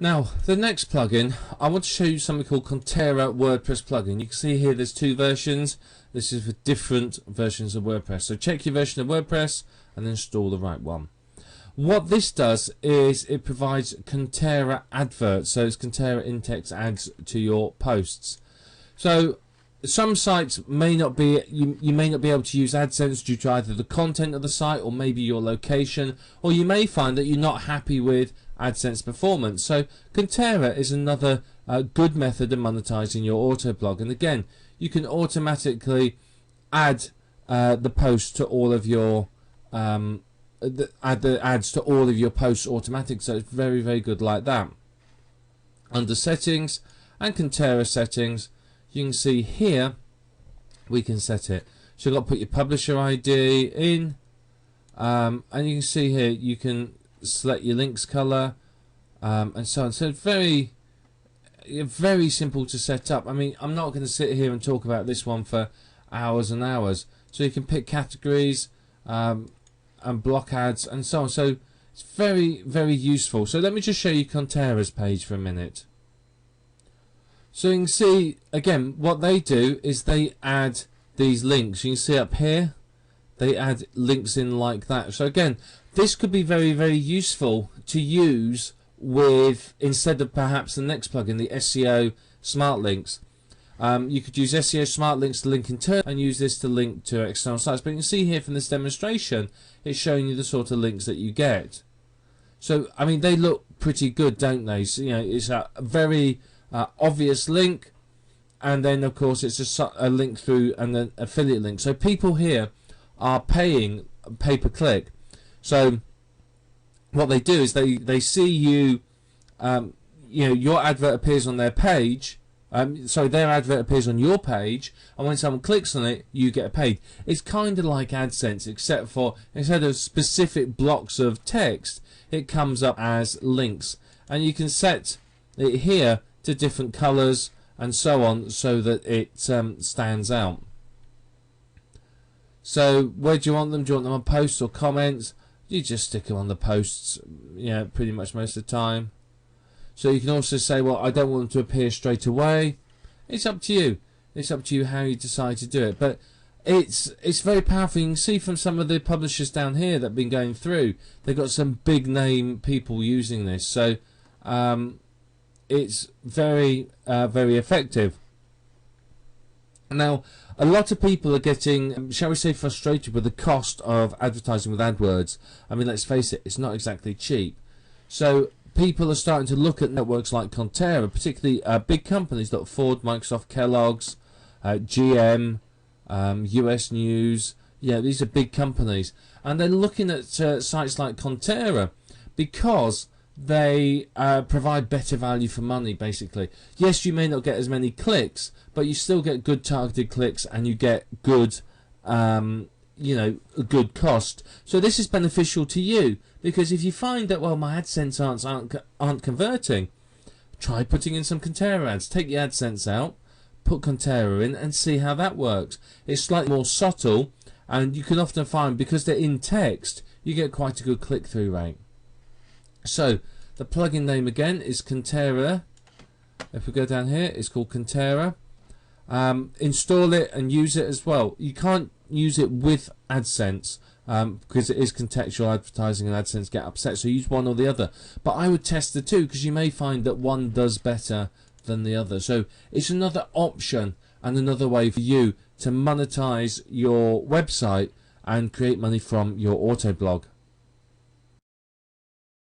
Now, the next plugin, I want to show you something called Kontera WordPress plugin. You can see here there's two versions. This is for different versions of WordPress. So check your version of WordPress and install the right one. What this does is it provides Kontera adverts. So it's Kontera in-text ads to your posts. So some sites may not be, you may not be able to use AdSense due to either the content of the site or maybe your location, or you may find that you're not happy with AdSense performance. So Kontera is another good method of monetizing your auto blog, and again you can automatically add the posts to all of your add the ads to all of your posts automatically. So it's very, very good like that. Under settings and Kontera settings, you can see here we can set it. So you've got to put your publisher ID in, and you can see here you can select your links color, and so on. So it's very simple to set up. I mean, I'm not going to sit here and talk about this one for hours and hours. So you can pick categories and block ads and so on. So it's very, very useful. So let me just show you Kontera's page for a minute. So you can see again what they do is they add these links. You can see up here they add links in like that. So again, this could be very, very useful to use with, instead of perhaps the next plugin, the SEO Smart Links. You could use SEO Smart Links to link internal and use this to link to external sites. But you can see here from this demonstration, it's showing you the sort of links that you get. So I mean, they look pretty good, don't they? So, you know, it's a very obvious link, and then of course it's a link through and an affiliate link. So people here are paying pay-per-click. So what they do is they see you, you know, your advert appears on their page. So their advert appears on your page, and when someone clicks on it, you get paid. It's kind of like AdSense, except for instead of specific blocks of text, it comes up as links, and you can set it here to different colors and so on, so that it stands out. So where do you want them? Do you want them on posts or comments? You just stick them on the posts, you know, pretty much most of the time. So you can also say, well, I don't want them to appear straight away. It's up to you. It's up to you how you decide to do it. But it's very powerful. You can see from some of the publishers down here that have been going through, they've got some big name people using this. So it's very, very effective. Now, a lot of people are getting, shall we say, frustrated with the cost of advertising with AdWords. I mean, let's face it, it's not exactly cheap. So people are starting to look at networks like Kontera, particularly big companies like Ford, Microsoft, Kellogg's, GM, US News. Yeah, these are big companies, and they're looking at sites like Kontera because they provide better value for money. Basically, yes, you may not get as many clicks, but you still get good targeted clicks, and you get good you know, a good cost. So this is beneficial to you, because if you find that, well, my AdSense aren't converting, try putting in some Kontera ads. Take the AdSense out, put Kontera in, and see how that works. It's slightly more subtle, and you can often find, because they're in text, you get quite a good click-through rate. So the plugin name again is Kontera. If we go down here, it's called Kontera. Install it and use it as well. You can't use it with AdSense because it is contextual advertising, and AdSense get upset, so use one or the other. But I would test the two, because you may find that one does better than the other. So it's another option and another way for you to monetize your website and create money from your auto blog.